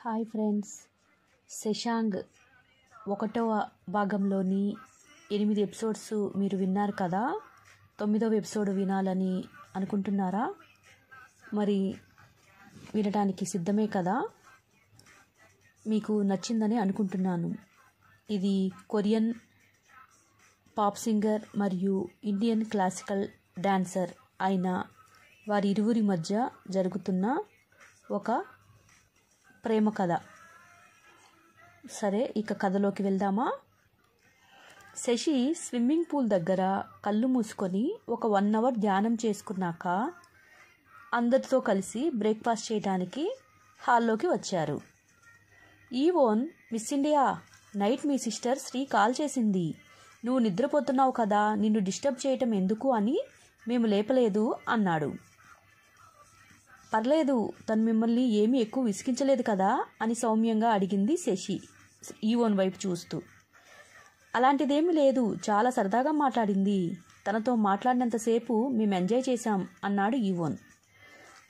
Hi friends, Shashank 1వ భాగంలోని 8 episodes మీరు విన్నారు కదా. 9వ ఎపిసోడ్ వినాలని అనుకుంటున్నారా? మరి వినడానికి సిద్ధమే కదా. మీకు నచ్చిందని అనుకుంటున్నాను. ఇది కొరియన్ పాప్ సింగర్ మరియు ఇండియన్ క్లాసికల్ డాన్సర్ అయిన వారిరువురి మధ్య జరుగుతున్న ఒక ప్రేమ కథ. సరే, ఇక కథలోకి వెళ్దామా. శశి స్విమ్మింగ్ పూల్ దగ్గర కళ్ళు మూసుకొని ఒక 1 అవర్ ధ్యానం చేసుకున్నాక అందరితో కలిసి బ్రేక్ఫాస్ట్ చేయడానికి హాల్లోకి వచ్చారు. ఈవోన్, మిస్ ఇండియా, నైట్ మీ సిస్టర్ శ్రీ కాల్ చేసింది. నువ్వు నిద్రపోతున్నావు కదా, నిన్ను డిస్టర్బ్ చేయటం ఎందుకు అని మేము లేపలేదు అన్నాడు. పర్లేదు, తను మిమ్మల్ని ఏమీ ఎక్కువ విసిగించలేదు కదా అని సౌమ్యంగా అడిగింది శశి ఈవోన్ వైపు చూస్తూ. అలాంటిదేమీ లేదు, చాలా సరదాగా మాట్లాడింది. తనతో మాట్లాడినంతసేపు మేము ఎంజాయ్ చేశాం అన్నాడు ఈవోన్.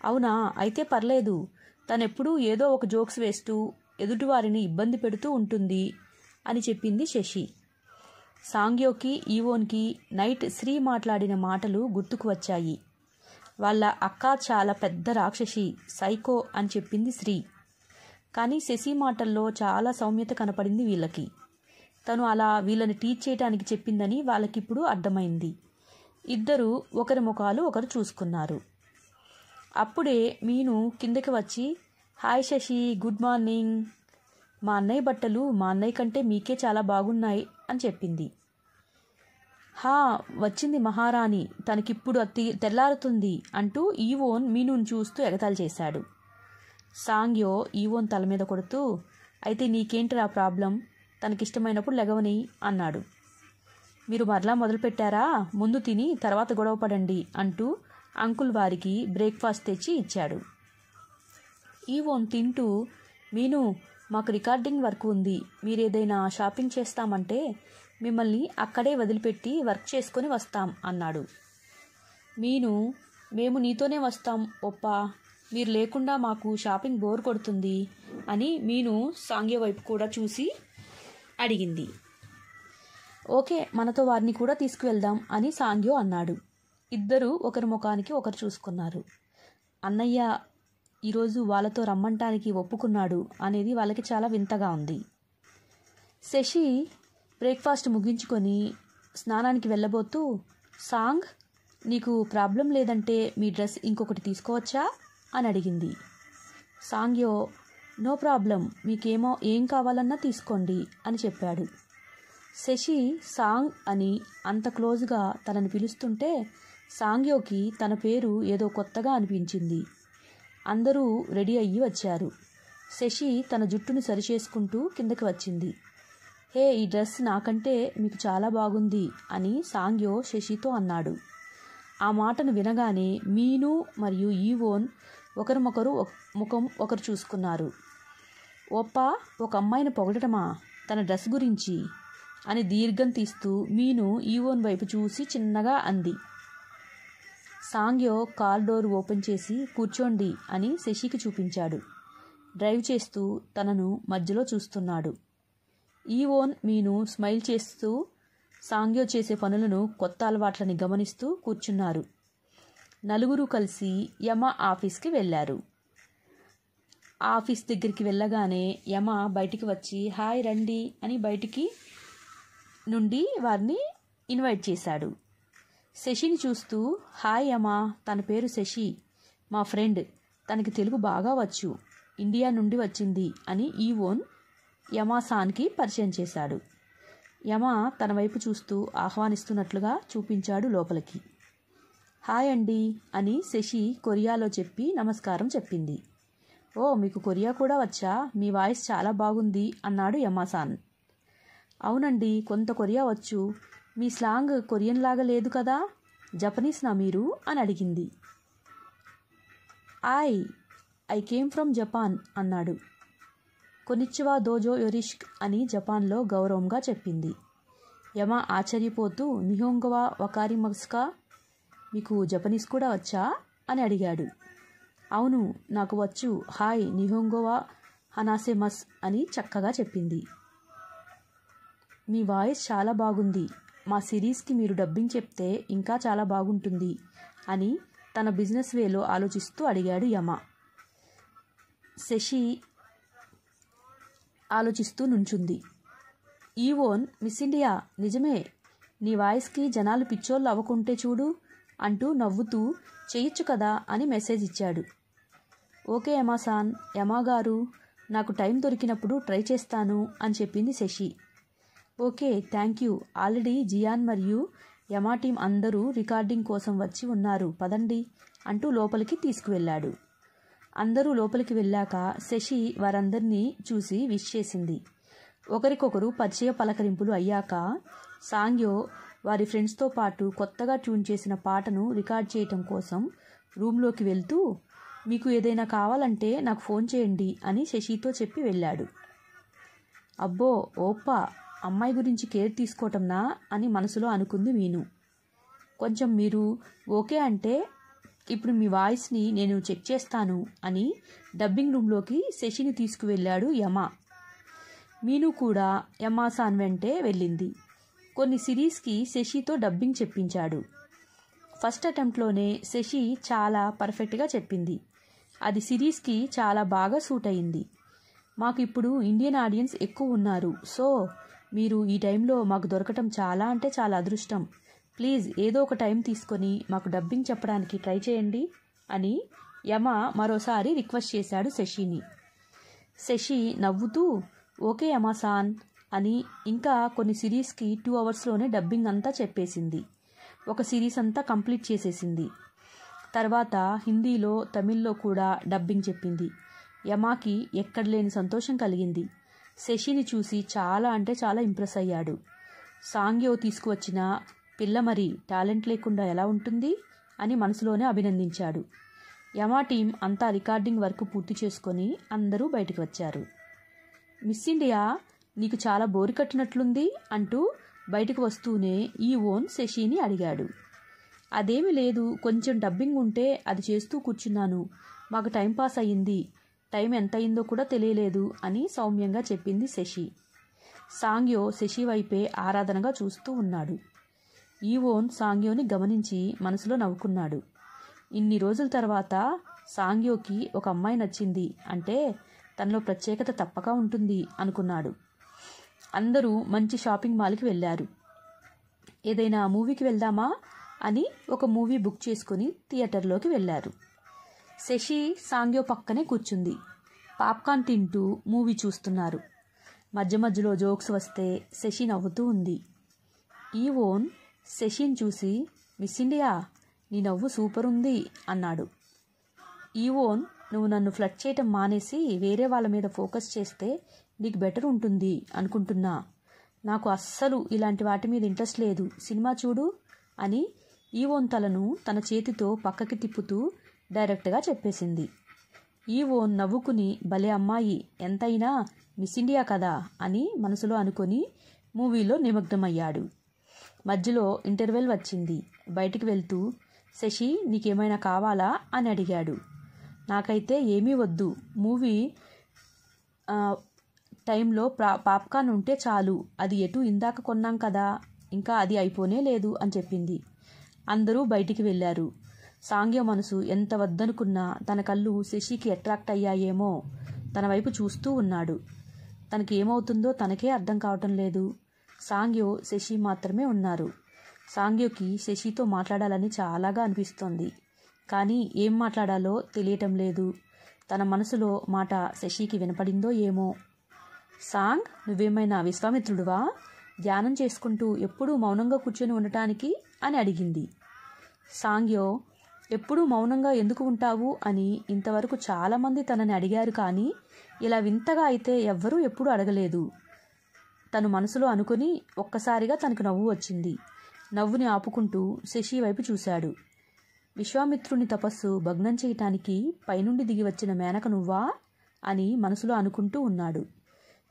అవునా, అయితే పర్లేదు. తనెప్పుడూ ఏదో ఒక జోక్స్ వేస్తూ ఎదుటివారిని ఇబ్బంది పెడుతూ ఉంటుంది అని చెప్పింది శశి. సాంగ్యోకి ఈవోన్కి నైట్ శ్రీ మాట్లాడిన మాటలు గుర్తుకు వచ్చాయి. వాళ్ళ అక్క చాలా పెద్ద రాక్షసి, సైకో అని చెప్పింది శ్రీ. కానీ శశి మాటల్లో చాలా సౌమ్యత కనపడింది వీళ్ళకి. తను అలా వీళ్ళని టీచ్ చేయడానికి చెప్పిందని వాళ్ళకిప్పుడు అర్థమైంది. ఇద్దరు ఒకరి ముఖాలు ఒకరు చూసుకున్నారు. అప్పుడే మీను కిందకి వచ్చి, హాయ్ శశి, గుడ్ మార్నింగ్. మా అన్నయ్య బట్టలు మా అన్నయ్య కంటే మీకే చాలా బాగున్నాయి అని చెప్పింది. హా, వచ్చింది మహారాణి, తనకిప్పుడు తెల్లారుతుంది అంటూ ఈవోన్ మీనుని చూస్తూ ఎగతాళి చేశాడు. సాంగ్యో ఈవోన్ తల మీద కొడుతూ, అయితే నీకేంటిరా ప్రాబ్లం, తనకిష్టమైనప్పుడు లెగవని అన్నాడు. మీరు మరలా మొదలుపెట్టారా, ముందు తిని తర్వాత గొడవపడండి అంటూ అంకుల్ వారికి బ్రేక్ఫాస్ట్ తెచ్చి ఇచ్చాడు. ఈవోన్ తింటూ, మీను, మాకు రికార్డింగ్ వర్క్ ఉంది, మీరేదైనా షాపింగ్ చేస్తామంటే మిమ్మల్ని అక్కడే వదిలిపెట్టి వర్క్ చేసుకొని వస్తాం అన్నాడు. మీను, మేము నీతోనే వస్తాం ఒప్పా, మీరు లేకుండా మాకు షాపింగ్ బోర్ కొడుతుంది అని మీను సాంగ్య వైపు కూడా చూసి అడిగింది. ఓకే, మనతో వారిని కూడా తీసుకువెళ్దాం అని సాంగ్యో అన్నాడు. ఇద్దరు ఒకరి ముఖానికి ఒకరు చూసుకున్నారు. అన్నయ్య ఈరోజు వాళ్ళతో రమ్మంటానికి ఒప్పుకున్నాడు అనేది వాళ్ళకి చాలా వింతగా ఉంది. శశి బ్రేక్ఫాస్ట్ ముగించుకొని స్నానానికి వెళ్ళబోతూ, సాంగ్, నీకు ప్రాబ్లం లేదంటే మీ డ్రెస్ ఇంకొకటి తీసుకోవచ్చా అని అడిగింది. సాంగ్యో, నో ప్రాబ్లం, మీకేమో ఏం కావాలన్నా తీసుకోండి అని చెప్పాడు. శశి సాంగ్ అని అంత క్లోజ్గా తనని పిలుస్తుంటే సాంగ్యోకి తన పేరు ఏదో కొత్తగా అనిపించింది. అందరూ రెడీ అయ్యి వచ్చారు. శశి తన జుట్టుని సరిచేసుకుంటూ కిందకి వచ్చింది. హే, ఈ డ్రెస్ నాకంటే మీకు చాలా బాగుంది అని సాంగ్యో శశితో అన్నాడు. ఆ మాటను వినగానే మీను మరియు ఈవోన్ ఒకరినొకరు ముఖం ఒకరు చూసుకున్నారు. ఓప్పా, ఒక అమ్మాయిని పొగడటమా, తన డ్రెస్ గురించి అని దీర్ఘం తీస్తూ మీను ఈవోన్ వైపు చూసి చిన్నగా అంది. సాంగ్యో కార్ డోర్ ఓపెన్ చేసి కూర్చోండి అని శశికి చూపించాడు. డ్రైవ్ చేస్తూ తనను మధ్యలో చూస్తున్నాడు. ఈవోన్ మీను స్మైల్ చేస్తూ సాంగ్యో చేసే పనులను, కొత్త అలవాట్లని గమనిస్తూ కూర్చున్నారు. నలుగురు కలిసి యమ ఆఫీస్కి వెళ్ళారు. ఆఫీస్ దగ్గరికి వెళ్ళగానే యమ బయటికి వచ్చి, హాయ్ రండి అని బయటికి నుండి వారిని ఇన్వైట్ చేశాడు. శశిని చూస్తూ, హాయ్ యమ, తన పేరు శశి, మా ఫ్రెండ్, తనకి తెలుగు బాగా వచ్చు, ఇండియా నుండి వచ్చింది అని ఈవోన్ యమాసాన్కి పరిచయం చేశాడు. యమ తన వైపు చూస్తూ ఆహ్వానిస్తున్నట్లుగా చూపించాడు లోపలికి. హాయ్ అండి అని శశి కొరియాలో చెప్పి నమస్కారం చెప్పింది. ఓ, మీకు కొరియా కూడా వచ్చా, మీ వాయిస్ చాలా బాగుంది అన్నాడు యమాసాన్. అవునండి, కొంత కొరియా వచ్చు, మీ స్లాంగ్ కొరియన్ లాగా లేదు కదా, జపనీస్నా మీరు అని అడిగింది. ఐ కేమ్ ఫ్రమ్ జపాన్ అన్నాడు. కొనిచ్చివా దోజో యొరిష్క్ అని జపాన్లో గౌరవంగా చెప్పింది. యమ ఆశ్చర్యపోతూ, నిహోంగవా వకారిమస్కా, మీకు జపనీస్ కూడా వచ్చా అని అడిగాడు. అవును, నాకు వచ్చు, హాయ్ నిహోంగోవా అనాసెమస్ అని చక్కగా చెప్పింది. మీ వాయిస్ చాలా బాగుంది, మా సిరీస్కి మీరు డబ్బింగ్ చెప్తే ఇంకా చాలా బాగుంటుంది అని తన బిజినెస్ వేలో ఆలోచిస్తూ అడిగాడు యమ. శశి ఆలోచిస్తూ నుంచుంది. ఈవోన్, మిస్ ఇండియా, నిజమే, నీ వాయిస్కి జనాలు పిచ్చోళ్ళు అవ్వకుంటే చూడు అంటూ నవ్వుతూ చేయొచ్చు కదా అని మెసేజ్ ఇచ్చాడు. ఓకే యమాసాన్, యమాగారు, నాకు టైం దొరికినప్పుడు ట్రై చేస్తాను అని చెప్పింది Shashi. Okay, thank you. Already జియాన్ మరియు యమా టీం అందరూ రికార్డింగ్ కోసం వచ్చి ఉన్నారు, పదండి అంటూ లోపలికి తీసుకువెళ్ళాడు. అందరూ లోపలికి వెళ్ళాక శశి వారందరినీ చూసి విష్ చేసింది. ఒకరికొకరు పరిచయ పలకరింపులు అయ్యాక సాంగ్యో వారి ఫ్రెండ్స్తో పాటు కొత్తగా ట్యూన్ చేసిన పాటను రికార్డ్ చేయటం కోసం రూమ్లోకి వెళ్తూ, మీకు ఏదైనా కావాలంటే నాకు ఫోన్ చేయండి అని శశితో చెప్పి వెళ్ళాడు. అబ్బో ఓప్పా, అమ్మాయి గురించి కేర్ తీసుకోవటంనా అని మనసులో అనుకుంది మీను. కొంచెం మీరు ఓకే అంటే ఇప్పుడు మీ వాయిస్ని నేను చెక్ చేస్తాను అని డబ్బింగ్ రూమ్లోకి శశిని తీసుకువెళ్ళాడు యమ. మీను కూడా యమాసాన్ వెంటే వెళ్ళింది. కొన్ని సిరీస్కి శశితో డబ్బింగ్ చెప్పించాడు. ఫస్ట్ అటెంప్ట్లోనే శశి చాలా పర్ఫెక్ట్గా చెప్పింది. అది సిరీస్కి చాలా బాగా సూట్ అయింది. మాకు ఇప్పుడు ఇండియన్ ఆడియన్స్ ఎక్కువ ఉన్నారు, సో మీరు ఈ టైంలో మాకు దొరకటం చాలా అంటే చాలా అదృష్టం. ప్లీజ్ ఏదో ఒక టైం తీసుకొని మాకు డబ్బింగ్ చెప్పడానికి ట్రై చేయండి అని యమ మరోసారి రిక్వెస్ట్ చేశాడు శశిని. శశి నవ్వుతూ ఓకే యమాసాన్ అని ఇంకా కొన్ని సిరీస్కి 2 అవర్స్లోనే డబ్బింగ్ అంతా చెప్పేసింది. ఒక సిరీస్ అంతా కంప్లీట్ చేసేసింది. తర్వాత హిందీలో, తమిళ్లో కూడా డబ్బింగ్ చెప్పింది. యమాకి ఎక్కడ లేని సంతోషం కలిగింది. శశిని చూసి చాలా అంటే చాలా ఇంప్రెస్ అయ్యాడు. సాంగ్యో తీసుకువచ్చిన పిల్ల మరి టాలెంట్ లేకుండా ఎలా ఉంటుంది అని మనసులోనే అభినందించాడు. యమా టీం అంతా రికార్డింగ్ వర్క్ పూర్తి చేసుకొని అందరూ బయటకు వచ్చారు. మిస్ ఇండియా, నీకు చాలా బోరు కట్టినట్లుంది అంటూ బయటకు వస్తూనే ఈవోన్ శశిని అడిగాడు. అదేమీ లేదు, కొంచెం డబ్బింగ్ ఉంటే అది చేస్తూ కూర్చున్నాను, మాకు టైంపాస్ అయ్యింది, టైం ఎంత అయిందో కూడా తెలియలేదు అని సౌమ్యంగా చెప్పింది శశి. సాంగ్యో శశి వైపే ఆరాధనగా చూస్తూ ఉన్నాడు. ఈవోన్ సాంగ్యోని గమనించి మనసులో నవ్వుకున్నాడు. ఇన్ని రోజుల తర్వాత సాంగ్యోకి ఒక అమ్మాయి నచ్చింది అంటే తనలో ప్రత్యేకత తప్పక ఉంటుంది అనుకున్నాడు. అందరూ మంచి షాపింగ్ మాల్కి వెళ్ళారు. ఏదైనా మూవీకి వెళ్దామా అని ఒక మూవీ బుక్ చేసుకుని థియేటర్లోకి వెళ్ళారు. శశి సాంగ్యో పక్కనే కూర్చుంది. పాప్కార్న్ తింటూ మూవీ చూస్తున్నారు. మధ్య మధ్యలో జోక్స్ వస్తే శశి నవ్వుతూ ఉంది. ఈవోన్ శశిని చూసి మిస్ ఇండియా, నీ నవ్వు సూపర్ ఉంది అన్నాడు. ఈవోన్, నువ్వు నన్ను ఫ్లర్ట్ చేయటం మానేసి వేరే వాళ్ళ మీద ఫోకస్ చేస్తే నీకు బెటర్ ఉంటుంది అనుకుంటున్నా. నాకు అస్సలు ఇలాంటి వాటి మీద ఇంట్రెస్ట్ లేదు, సినిమా చూడు అని ఈవోన్ తలను తన చేతితో పక్కకి తిప్పుతూ డైరెక్ట్గా చెప్పేసింది. ఈవోన్ నవ్వుకుని భలే అమ్మాయి, ఎంతైనా మిస్ ఇండియా కదా అని మనసులో అనుకొని మూవీలో నిమగ్నమయ్యాడు. మధ్యలో ఇంటర్వెల్ వచ్చింది. బయటికి వెళ్తూ శశి, నీకేమైనా కావాలా అని అడిగాడు. నాకైతే ఏమీ వద్దు, మూవీ టైంలో పాప్కార్న్ ఉంటే చాలు, అది ఎటు ఇందాక కొన్నాం కదా, ఇంకా అది అయిపోనే లేదు అని చెప్పింది. అందరూ బయటికి వెళ్ళారు. సాంగ్య మనసు ఎంత వద్దనుకున్నా తన కళ్ళు శశికి అట్రాక్ట్ అయ్యాయేమో తన వైపు చూస్తూ ఉన్నాడు. తనకి ఏమవుతుందో తనకే అర్థం కావటం లేదు. సాంగ్యో శశి మాత్రమే ఉన్నారు. సాంగ్యోకి శశితో మాట్లాడాలని చాలాగా అనిపిస్తోంది. కానీ ఏం మాట్లాడాలో తెలియటం లేదు. తన మనసులో మాట శశికి వినపడిందో ఏమో. సాంగ్, నువ్వేమైనా విశ్వామిత్రుడువా, ధ్యానం చేసుకుంటూ ఎప్పుడూ మౌనంగా కూర్చొని ఉండటానికి అని అడిగింది. సాంగ్యో, ఎప్పుడూ మౌనంగా ఎందుకు ఉంటావు అని ఇంతవరకు చాలామంది తనని అడిగారు, కానీ ఇలా వింతగా అయితే ఎవ్వరూ ఎప్పుడూ అడగలేదు. తను మనసులో అనుకుని ఒక్కసారిగా తనకు నవ్వు వచ్చింది. నవ్వుని ఆపుకుంటూ శశి వైపు చూశాడు. విశ్వామిత్రుని తపస్సు భగ్నం చేయటానికి పైనుండి దిగి వచ్చిన మేనక నువ్వా అని మనసులో అనుకుంటూ ఉన్నాడు.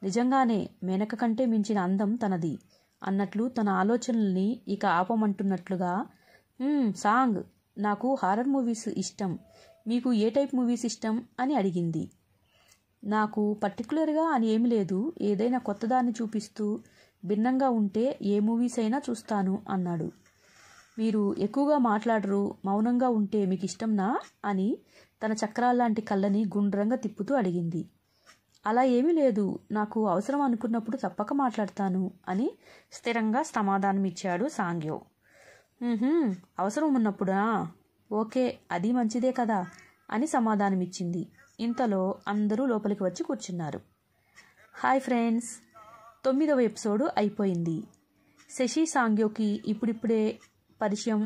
నిజంగానే మేనక కంటే మించిన అందం తనది అన్నట్లు తన ఆలోచనల్ని ఇక ఆపమంటున్నట్లుగా, సాంగ్, నాకు హారర్ మూవీస్ ఇష్టం, మీకు ఏ టైప్ మూవీస్ ఇష్టం అని అడిగింది. నాకు పర్టికులర్గా అని ఏమి లేదు, ఏదైనా కొత్తదాన్ని చూపిస్తూ భిన్నంగా ఉంటే ఏ మూవీస్ అయినా చూస్తాను అన్నాడు. మీరు ఎక్కువగా మాట్లాడరు, మౌనంగా ఉంటే మీకు ఇష్టంనా అని తన చక్రాల్లాంటి కళ్ళని గుండ్రంగా తిప్పుతూ అడిగింది. అలా ఏమీ లేదు, నాకు అవసరం అనుకున్నప్పుడు తప్పక మాట్లాడతాను అని స్థిరంగా సమాధానం ఇచ్చాడు సాంగ్యో. అవసరం ఉన్నప్పుడా? ఓకే, అది మంచిదే కదా అని సమాధానం ఇచ్చింది. ఇంతలో అందరూ లోపలికి వచ్చి కూర్చున్నారు. హాయ్ ఫ్రెండ్స్, 9వ ఎపిసోడు అయిపోయింది. శశి సాంగ్యోకి ఇప్పుడిప్పుడే పరిచయం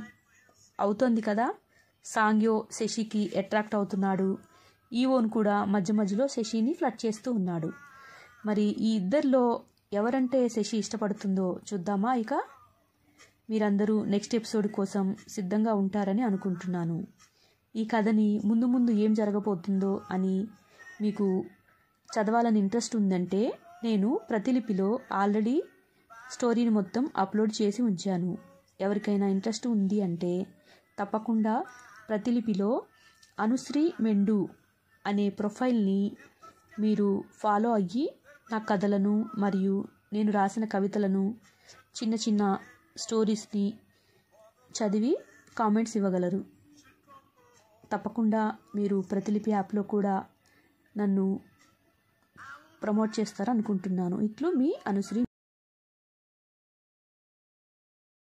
అవుతోంది కదా. సాంగ్యో శశికి అట్రాక్ట్ అవుతున్నాడు. ఈవోన్ కూడా మధ్య మధ్యలో శశిని ఫ్లర్ట్ చేస్తూ ఉన్నాడు. మరి ఈ ఇద్దరిలో ఎవరంటే శశి ఇష్టపడుతుందో చూద్దామా. ఇక మీరందరూ నెక్స్ట్ ఎపిసోడ్ కోసం సిద్ధంగా ఉంటారని అనుకుంటున్నాను. ఈ కథని ముందు ముందు ఏం జరగబోతుందో అని మీకు చదవాలని ఇంట్రెస్ట్ ఉందంటే నేను ప్రతిలిపిలో ఆల్రెడీ స్టోరీని మొత్తం అప్లోడ్ చేసి ఉంచాను. ఎవరికైనా ఇంట్రెస్ట్ ఉంది అంటే తప్పకుండా ప్రతిలిపిలో అనుశ్రీ మెండు అనే ప్రొఫైల్ని మీరు ఫాలో అయ్యి నా కథలను మరియు నేను రాసిన కవితలను, చిన్న చిన్న స్టోరీస్ని చదివి కామెంట్స్ ఇవ్వగలరు. తప్పకుండా మీరు ప్రతిలిపి యాప్లో కూడా నన్ను ప్రమోట్ చేస్తారనుకుంటున్నాను. ఇట్లు మీ అనుశ్రీ.